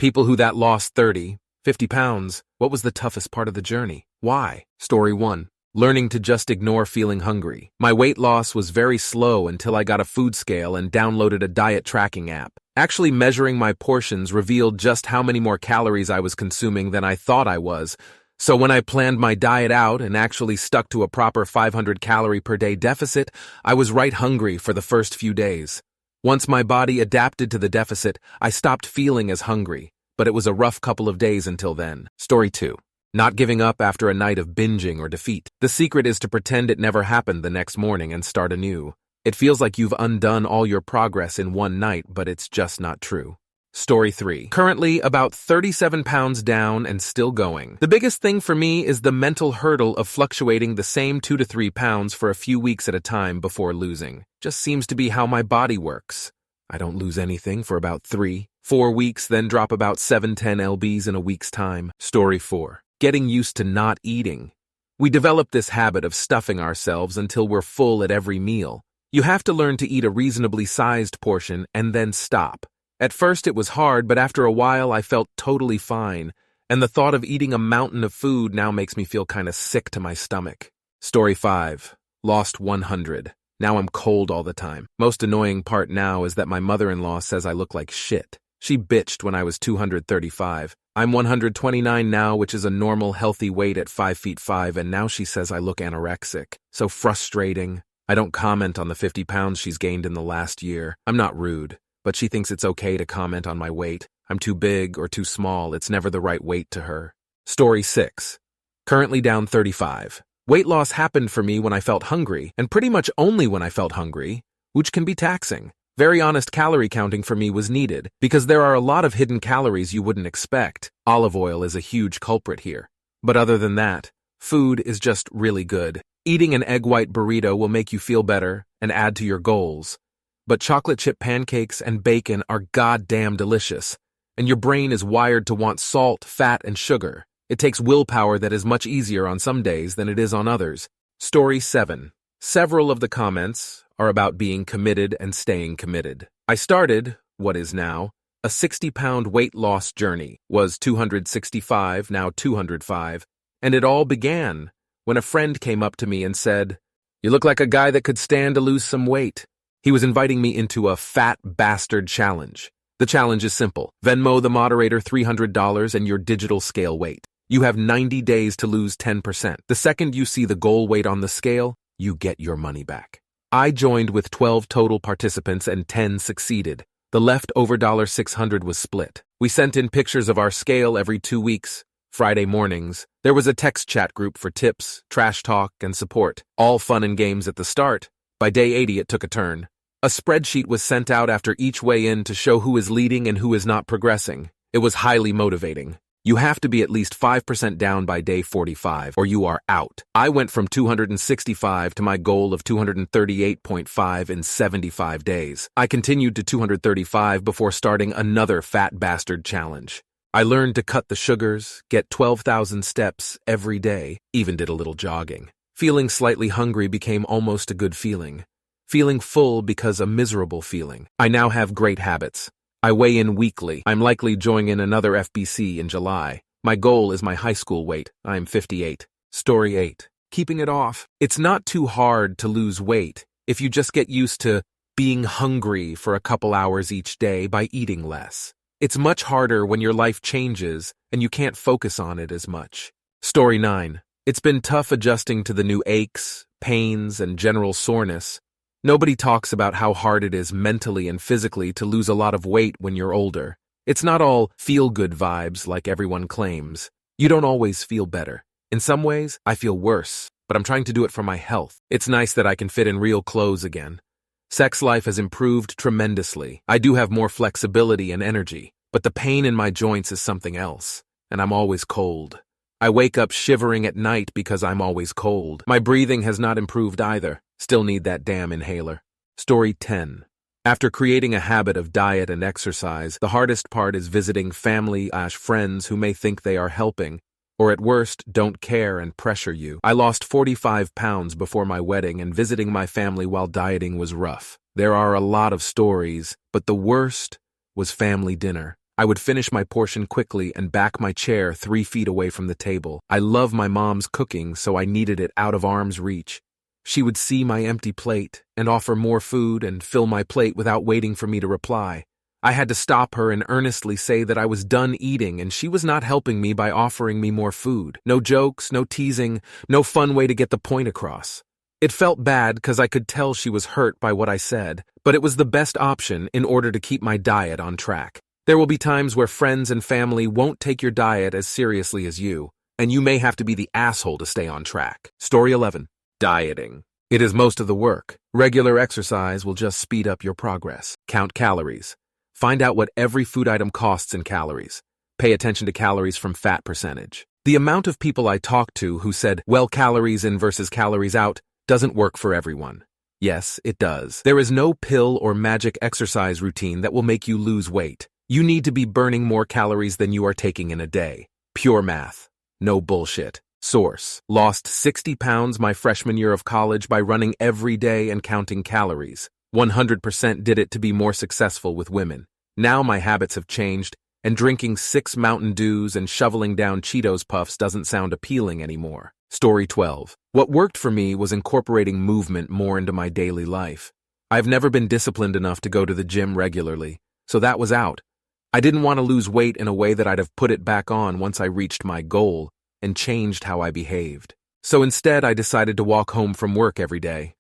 People who that lost 30, 50 pounds. What was the toughest part of the journey? Why? Story 1. Learning to just ignore feeling hungry. My weight loss was very slow until I got a food scale and downloaded a diet tracking app. Actually measuring my portions revealed just how many more calories I was consuming than I thought I was. So when I planned my diet out and actually stuck to a proper 500 calorie per day deficit, I was right hungry for the first few days. Once my body adapted to the deficit, I stopped feeling as hungry, but it was a rough couple of days until then. Story 2. Not giving up after a night of binging or defeat. The secret is to pretend it never happened the next morning and start anew. It feels like you've undone all your progress in one night, but it's just not true. Story 3. Currently about 37 pounds down and still going. The biggest thing for me is the mental hurdle of fluctuating the same 2 to 3 pounds for a few weeks at a time before losing. Just seems to be how my body works. I don't lose anything for about 3, 4 weeks, then drop about 7-10 lbs in a week's time. Story 4. Getting used to not eating. We develop this habit of stuffing ourselves until we're full at every meal. You have to learn to eat a reasonably sized portion and then stop. At first it was hard, but after a while I felt totally fine, and the thought of eating a mountain of food now makes me feel kinda sick to my stomach. Story 5. Lost 100. Now I'm cold all the time. Most annoying part now is that my mother-in-law says I look like shit. She bitched when I was 235. I'm 129 now, which is a normal, healthy weight at 5'5", and now she says I look anorexic. So frustrating. I don't comment on the 50 pounds she's gained in the last year. I'm not rude, but she thinks it's okay to comment on my weight. I'm too big or too small. It's never the right weight to her. Story 6. Currently down 35. Weight loss happened for me when I felt hungry, and pretty much only when I felt hungry, which can be taxing. Very honest calorie counting for me was needed, because there are a lot of hidden calories you wouldn't expect. Olive oil is a huge culprit here. But other than that, food is just really good. Eating an egg white burrito will make you feel better and add to your goals. But chocolate chip pancakes and bacon are goddamn delicious, and your brain is wired to want salt, fat, and sugar. It takes willpower that is much easier on some days than it is on others. Story 7. Several of the comments are about being committed and staying committed. I started, what is now, a 60-pound weight loss journey. Was 265, now 205, and it all began when a friend came up to me and said, "You look like a guy that could stand to lose some weight." He was inviting me into a fat bastard challenge. The challenge is simple. Venmo the moderator $300 and your digital scale weight. You have 90 days to lose 10%. The second you see the goal weight on the scale, you get your money back. I joined with 12 total participants and 10 succeeded. The leftover $600 was split. We sent in pictures of our scale every 2 weeks. Friday mornings, there was a text chat group for tips, trash talk, and support. All fun and games at the start. By day 80, it took a turn. A spreadsheet was sent out after each weigh-in to show who is leading and who is not progressing. It was highly motivating. You have to be at least 5% down by day 45, or you are out. I went from 265 to my goal of 238.5 in 75 days. I continued to 235 before starting another fat bastard challenge. I learned to cut the sugars, get 12,000 steps every day, even did a little jogging. Feeling slightly hungry became almost a good feeling. Feeling full because a miserable feeling. I now have great habits. I weigh in weekly. I'm likely joining another FBC in July. My goal is my high school weight. I'm 58. Story 8. Keeping it off. It's not too hard to lose weight if you just get used to being hungry for a couple hours each day by eating less. It's much harder when your life changes and you can't focus on it as much. Story 9. It's been tough adjusting to the new aches, pains, and general soreness. Nobody talks about how hard it is mentally and physically to lose a lot of weight when you're older. It's not all feel-good vibes like everyone claims. You don't always feel better. In some ways, I feel worse, but I'm trying to do it for my health. It's nice that I can fit in real clothes again. Sex life has improved tremendously. I do have more flexibility and energy, but the pain in my joints is something else, and I'm always cold. I wake up shivering at night because I'm always cold. My breathing has not improved either. Still need that damn inhaler. Story 10. After creating a habit of diet and exercise, the hardest part is visiting family/friends who may think they are helping, or at worst, don't care and pressure you. I lost 45 pounds before my wedding, and visiting my family while dieting was rough. There are a lot of stories, but the worst was family dinner. I would finish my portion quickly and back my chair 3 feet away from the table. I love my mom's cooking, so I needed it out of arm's reach. She would see my empty plate and offer more food and fill my plate without waiting for me to reply. I had to stop her and earnestly say that I was done eating and she was not helping me by offering me more food. No jokes, no teasing, no fun way to get the point across. It felt bad because I could tell she was hurt by what I said, but it was the best option in order to keep my diet on track. There will be times where friends and family won't take your diet as seriously as you, and you may have to be the asshole to stay on track. Story 11. Dieting. It is most of the work. Regular exercise will just speed up your progress. Count calories. Find out what every food item costs in calories. Pay attention to calories from fat percentage. The amount of people I talked to who said, well, calories in versus calories out doesn't work for everyone. Yes, it does. There is no pill or magic exercise routine that will make you lose weight. You need to be burning more calories than you are taking in a day. Pure math. No bullshit. Source. Lost 60 pounds my freshman year of college by running every day and counting calories. 100% did it to be more successful with women. Now my habits have changed, and drinking 6 Mountain Dews and shoveling down Cheetos Puffs doesn't sound appealing anymore. Story 12. What worked for me was incorporating movement more into my daily life. I've never been disciplined enough to go to the gym regularly, so that was out. I didn't want to lose weight in a way that I'd have put it back on once I reached my goal and changed how I behaved. So instead, I decided to walk home from work every day.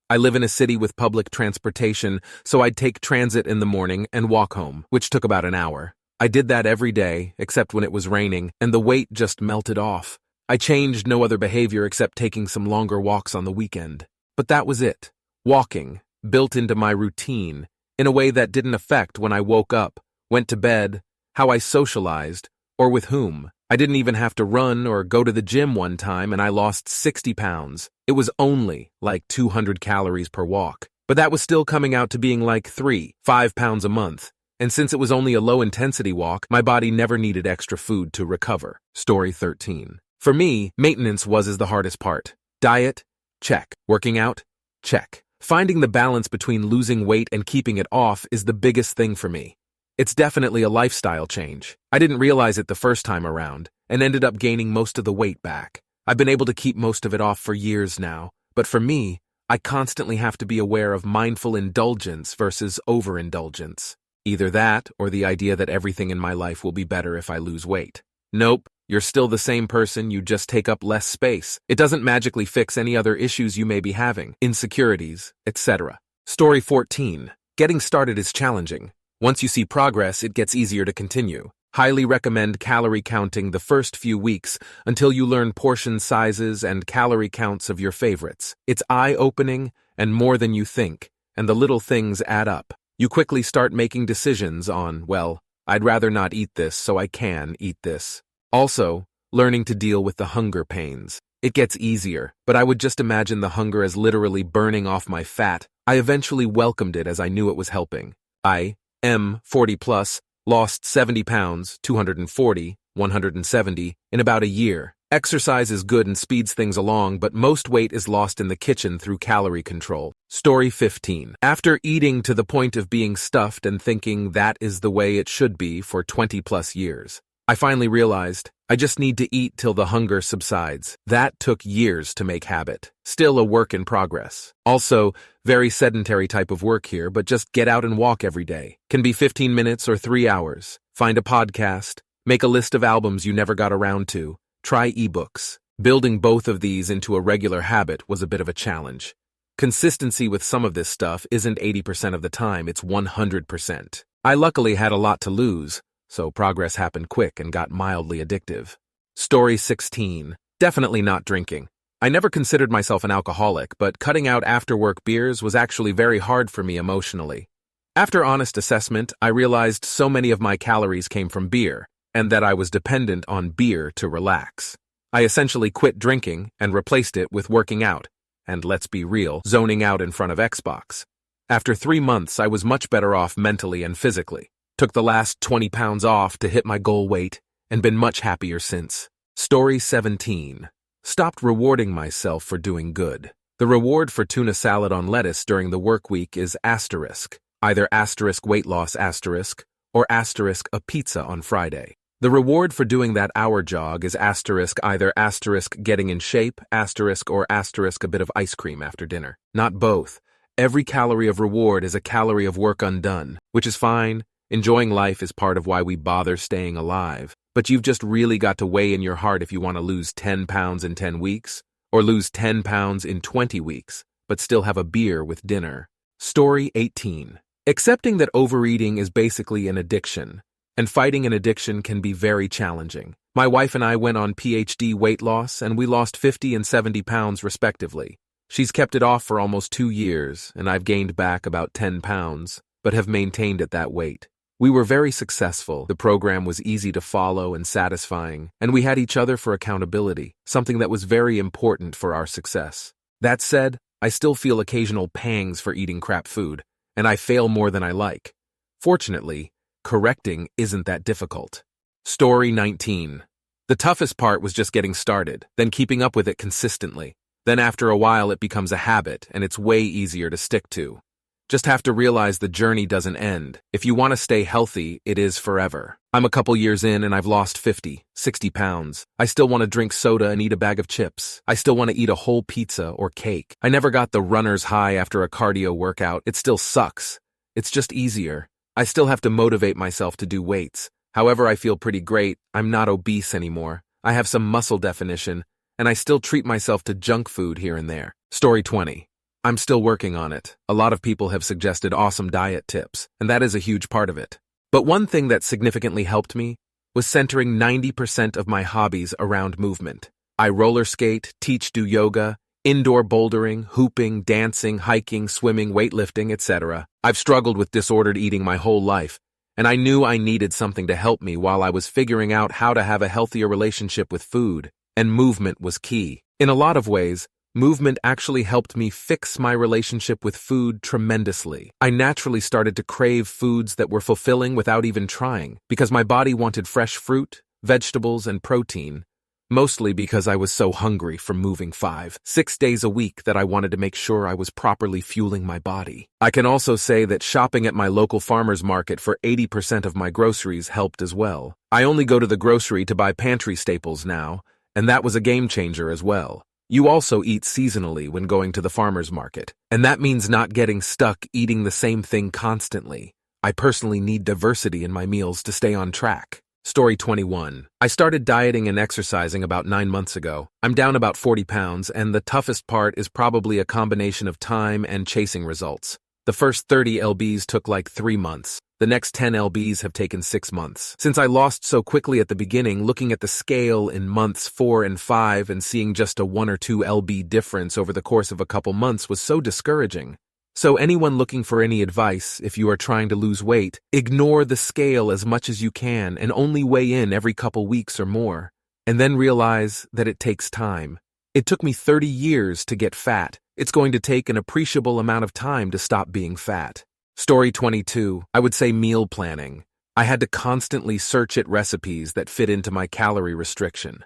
I live in a city with public transportation, so I'd take transit in the morning and walk home, which took about an hour. I did that every day, except when it was raining, and the weight just melted off. I changed no other behavior except taking some longer walks on the weekend. But that was it. Walking, built into my routine, in a way that didn't affect when I woke up, went to bed, how I socialized, or with whom. I didn't even have to run or go to the gym one time and I lost 60 pounds. It was only like 200 calories per walk. But that was still coming out to being like 5 pounds a month. And since it was only a low-intensity walk, my body never needed extra food to recover. Story 13. For me, maintenance was the hardest part. Diet? Check. Working out? Check. Finding the balance between losing weight and keeping it off is the biggest thing for me. It's definitely a lifestyle change. I didn't realize it the first time around, and ended up gaining most of the weight back. I've been able to keep most of it off for years now, but for me, I constantly have to be aware of mindful indulgence versus overindulgence. Either that, or the idea that everything in my life will be better if I lose weight. Nope, you're still the same person, you just take up less space. It doesn't magically fix any other issues you may be having, insecurities, etc. Story 14. Getting started is challenging. Once you see progress, it gets easier to continue. Highly recommend calorie counting the first few weeks until you learn portion sizes and calorie counts of your favorites. It's eye-opening and more than you think, and the little things add up. You quickly start making decisions on, well, I'd rather not eat this, so I can eat this. Also, learning to deal with the hunger pains. It gets easier, but I would just imagine the hunger as literally burning off my fat. I eventually welcomed it as I knew it was helping. I am 40 plus, lost 70 pounds, 240, 170, in about a year. Exercise is good and speeds things along, but most weight is lost in the kitchen through calorie control. Story 15. After eating to the point of being stuffed and thinking that is the way it should be for 20 plus years, I finally realized I just need to eat till the hunger subsides. That took years to make habit. Still a work in progress. Also, very sedentary type of work here, but just get out and walk every day. Can be 15 minutes or 3 hours. Find a podcast. Make a list of albums you never got around to. Try ebooks. Building both of these into a regular habit was a bit of a challenge. Consistency with some of this stuff isn't 80% of the time, it's 100%. I luckily had a lot to lose, so progress happened quick and got mildly addictive. Story 16. Definitely not drinking. I never considered myself an alcoholic, but cutting out after-work beers was actually very hard for me emotionally. After honest assessment, I realized so many of my calories came from beer, and that I was dependent on beer to relax. I essentially quit drinking and replaced it with working out, and let's be real, zoning out in front of Xbox. After 3 months, I was much better off mentally and physically. Took the last 20 pounds off to hit my goal weight, and been much happier since. Story 17. Stopped rewarding myself for doing good. The reward for tuna salad on lettuce during the work week is asterisk, either asterisk weight loss asterisk, or asterisk a pizza on Friday. The reward for doing that hour jog is asterisk either asterisk getting in shape, asterisk or asterisk a bit of ice cream after dinner. Not both. Every calorie of reward is a calorie of work undone, which is fine. Enjoying life is part of why we bother staying alive. But you've just really got to weigh in your heart if you want to lose 10 pounds in 10 weeks, or lose 10 pounds in 20 weeks, but still have a beer with dinner. Story 18. Accepting that overeating is basically an addiction, and fighting an addiction can be very challenging. My wife and I went on PhD weight loss, and we lost 50 and 70 pounds respectively. She's kept it off for almost 2 years, and I've gained back about 10 pounds, but have maintained at that weight. We were very successful, the program was easy to follow and satisfying, and we had each other for accountability, something that was very important for our success. That said, I still feel occasional pangs for eating crap food, and I fail more than I like. Fortunately, correcting isn't that difficult. Story 19. The toughest part was just getting started, then keeping up with it consistently. Then after a while it becomes a habit, and it's way easier to stick to. Just have to realize the journey doesn't end. If you want to stay healthy, it is forever. I'm a couple years in and I've lost 50, 60 pounds. I still want to drink soda and eat a bag of chips. I still want to eat a whole pizza or cake. I never got the runner's high after a cardio workout. It still sucks. It's just easier. I still have to motivate myself to do weights. However, I feel pretty great. I'm not obese anymore. I have some muscle definition, and I still treat myself to junk food here and there. Story 20. I'm still working on it. A lot of people have suggested awesome diet tips, and that is a huge part of it. But one thing that significantly helped me was centering 90% of my hobbies around movement. I roller skate, do yoga, indoor bouldering, hooping, dancing, hiking, swimming, weightlifting, etc. I've struggled with disordered eating my whole life, and I knew I needed something to help me while I was figuring out how to have a healthier relationship with food, and movement was key. In a lot of ways, movement actually helped me fix my relationship with food tremendously. I naturally started to crave foods that were fulfilling without even trying, because my body wanted fresh fruit, vegetables, and protein, mostly because I was so hungry from moving 5-6 days a week that I wanted to make sure I was properly fueling my body. I can also say that shopping at my local farmer's market for 80% of my groceries helped as well. I only go to the grocery to buy pantry staples now, and that was a game changer as well. You also eat seasonally when going to the farmer's market, and that means not getting stuck eating the same thing constantly. I personally need diversity in my meals to stay on track. Story 21. I started dieting and exercising about 9 months ago. I'm down about 40 pounds, and the toughest part is probably a combination of time and chasing results. The first 30 lbs took like 3 months. The next 10 lbs have taken 6 months. Since I lost so quickly at the beginning, looking at the scale in months 4 and 5 and seeing just a 1 or 2 lb difference over the course of a couple months was so discouraging. So anyone looking for any advice, if you are trying to lose weight, ignore the scale as much as you can and only weigh in every couple weeks or more. And then realize that it takes time. It took me 30 years to get fat. It's going to take an appreciable amount of time to stop being fat. Story 22. I would say meal planning. I had to constantly search at recipes that fit into my calorie restriction.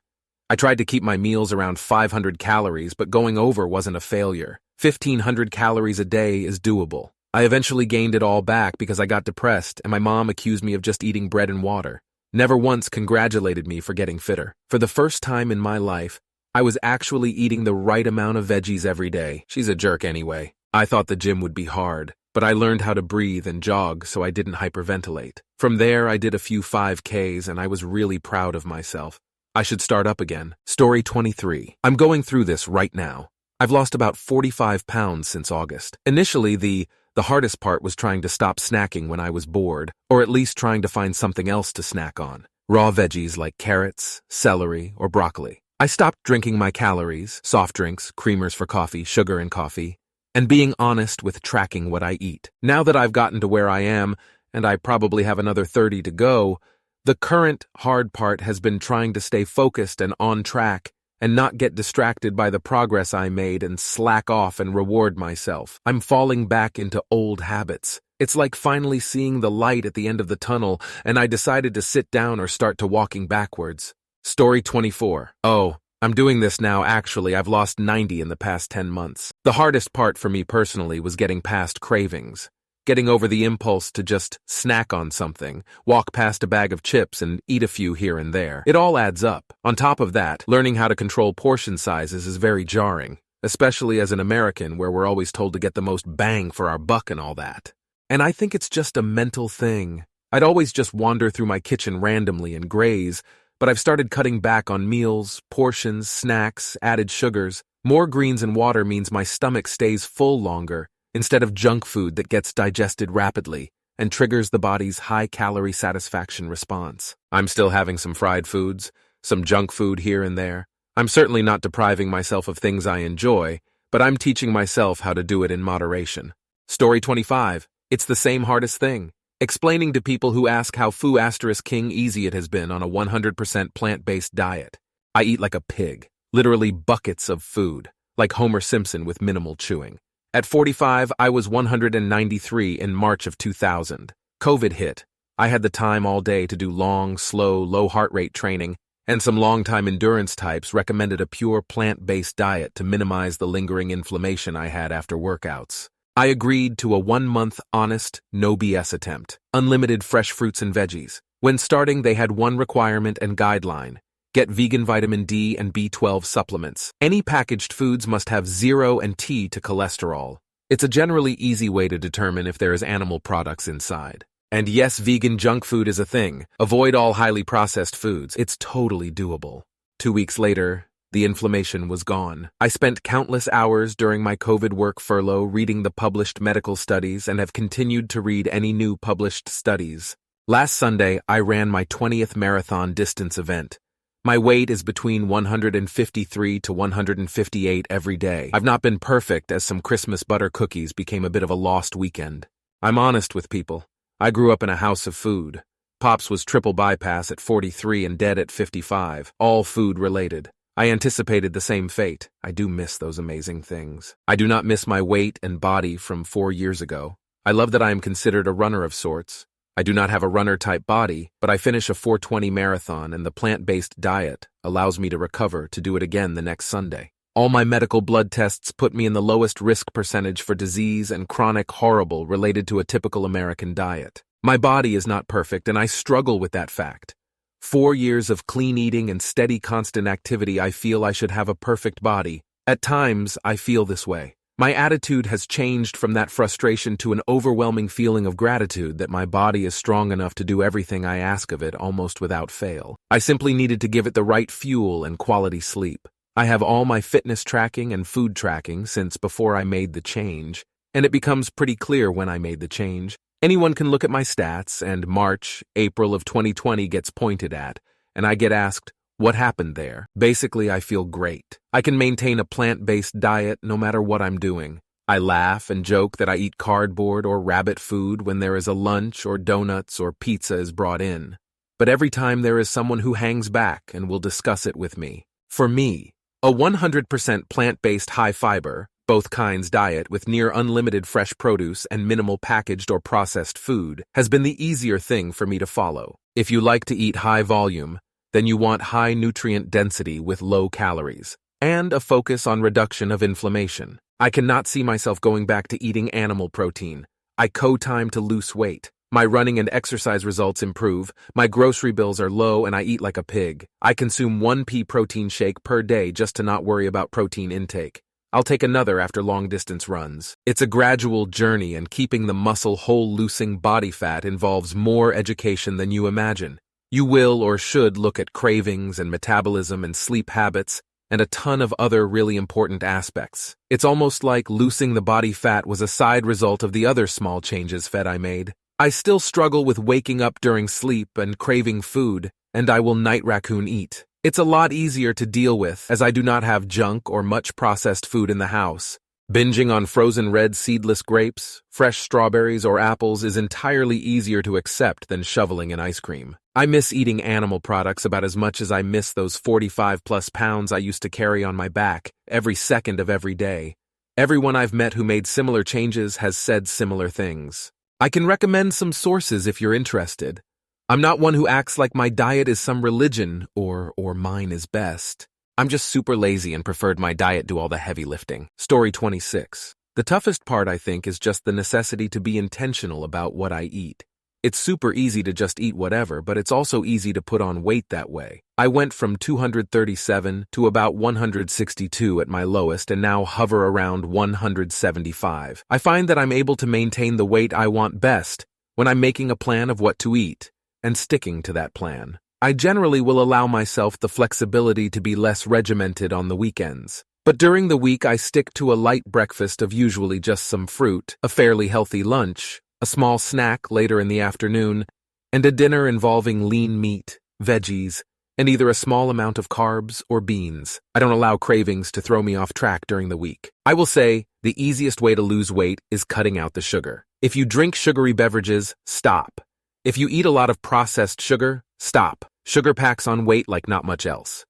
I tried to keep my meals around 500 calories, but going over wasn't a failure. 1,500 calories a day is doable. I eventually gained it all back because I got depressed, and my mom accused me of just eating bread and water. Never once congratulated me for getting fitter. For the first time in my life, I was actually eating the right amount of veggies every day. She's a jerk anyway. I thought the gym would be hard, but I learned how to breathe and jog so I didn't hyperventilate. From there, I did a few 5Ks and I was really proud of myself. I should start up again. Story 23. I'm going through this right now. I've lost about 45 pounds since August. Initially, the hardest part was trying to stop snacking when I was bored, or at least trying to find something else to snack on. Raw veggies like carrots, celery, or broccoli. I stopped drinking my calories, soft drinks, creamers for coffee, sugar in coffee, and being honest with tracking what I eat. Now that I've gotten to where I am, and I probably have another 30 to go, the current hard part has been trying to stay focused and on track and not get distracted by the progress I made and slack off and reward myself. I'm falling back into old habits. It's like finally seeing the light at the end of the tunnel, and I decided to sit down or start to walking backwards. Story 24. Oh, I'm doing this now actually. I've lost 90 in the past 10 months. The hardest part for me personally was getting past cravings. getting over the impulse to just snack on something, walk past a bag of chips and eat a few here and there. It all adds up. On top of that, learning how to control portion sizes is very jarring, especially as an American where we're always told to get the most bang for our buck and all that. And I think it's just a mental thing. I'd always just wander through my kitchen randomly and graze, but I've started cutting back on meals, portions, snacks, added sugars. More greens and water means my stomach stays full longer, instead of junk food that gets digested rapidly and triggers the body's high-calorie satisfaction response. I'm still having some fried foods, some junk food here and there. I'm certainly not depriving myself of things I enjoy, but I'm teaching myself how to do it in moderation. Story 25. It's the same hardest thing. Explaining to people who ask how *King easy it has been on a 100% plant-based diet. I eat like a pig, literally buckets of food, like Homer Simpson with minimal chewing. At 45, I was 193 in March of 2000. COVID hit. I had the time all day to do long, slow, low heart rate training, and some long-time endurance types recommended a pure plant-based diet to minimize the lingering inflammation I had after workouts. I agreed to a 1-month honest, no BS attempt. Unlimited fresh fruits and veggies. When starting, they had one requirement and guideline. Get vegan vitamin D and B12 supplements. Any packaged foods must have 0 and T to cholesterol. It's a generally easy way to determine if there is animal products inside. And yes, vegan junk food is a thing. Avoid all highly processed foods. It's totally doable. 2 weeks later, the inflammation was gone. I spent countless hours during my COVID work furlough reading the published medical studies and have continued to read any new published studies. Last Sunday, I ran my 20th marathon distance event. My weight is between 153 to 158 every day. I've not been perfect as some Christmas butter cookies became a bit of a lost weekend. I'm honest with people. I grew up in a house of food. Pops was triple bypass at 43 and dead at 55, all food related. I anticipated the same fate. I do miss those amazing things. I do not miss my weight and body from 4 years ago. I love that I am considered a runner of sorts. I do not have a runner-type body, but I finish a 4:20 marathon and the plant-based diet allows me to recover to do it again the next Sunday. All my medical blood tests put me in the lowest risk percentage for disease and chronic horrible related to a typical American diet. My body is not perfect and I struggle with that fact. 4 years of clean eating and steady constant activity, I feel I should have a perfect body. At times, I feel this way. My attitude has changed from that frustration to an overwhelming feeling of gratitude that my body is strong enough to do everything I ask of it almost without fail. I simply needed to give it the right fuel and quality sleep. I have all my fitness tracking and food tracking since before I made the change, and it becomes pretty clear when I made the change. Anyone can look at my stats, and March, April of 2020 gets pointed at, and I get asked, what happened there? Basically, I feel great. I can maintain a plant-based diet no matter what I'm doing. I laugh and joke that I eat cardboard or rabbit food when there is a lunch or donuts or pizza is brought in. But every time there is someone who hangs back and will discuss it with me. For me, a 100% plant-based high-fiber, both kinds diet with near unlimited fresh produce and minimal packaged or processed food has been the easier thing for me to follow. If you like to eat high volume, then you want high nutrient density with low calories, and a focus on reduction of inflammation. I cannot see myself going back to eating animal protein. I co-time to lose weight. My running and exercise results improve, my grocery bills are low, and I eat like a pig. I consume 1 pea protein shake per day just to not worry about protein intake. I'll take another after long-distance runs. It's a gradual journey, and keeping the muscle whole losing body fat involves more education than you imagine. You will or should look at cravings and metabolism and sleep habits and a ton of other really important aspects. It's almost like losing the body fat was a side result of the other small changes I made. I still struggle with waking up during sleep and craving food, and I will night raccoon eat. It's a lot easier to deal with as I do not have junk or much processed food in the house. Binging on frozen red seedless grapes, fresh strawberries, or apples is entirely easier to accept than shoveling in ice cream. I miss eating animal products about as much as I miss those 45+ pounds I used to carry on my back every second of every day. Everyone I've met who made similar changes has said similar things. I can recommend some sources if you're interested. I'm not one who acts like my diet is some religion or mine is best. I'm just super lazy and preferred my diet do all the heavy lifting. Story 26. The toughest part, I think, is just the necessity to be intentional about what I eat. It's super easy to just eat whatever, but it's also easy to put on weight that way. I went from 237 to about 162 at my lowest and now hover around 175. I find that I'm able to maintain the weight I want best when I'm making a plan of what to eat and sticking to that plan. I generally will allow myself the flexibility to be less regimented on the weekends. But during the week, I stick to a light breakfast of usually just some fruit, a fairly healthy lunch, a small snack later in the afternoon, and a dinner involving lean meat, veggies, and either a small amount of carbs or beans. I don't allow cravings to throw me off track during the week. I will say the easiest way to lose weight is cutting out the sugar. If you drink sugary beverages, stop. If you eat a lot of processed sugar, stop. Sugar packs on weight like not much else.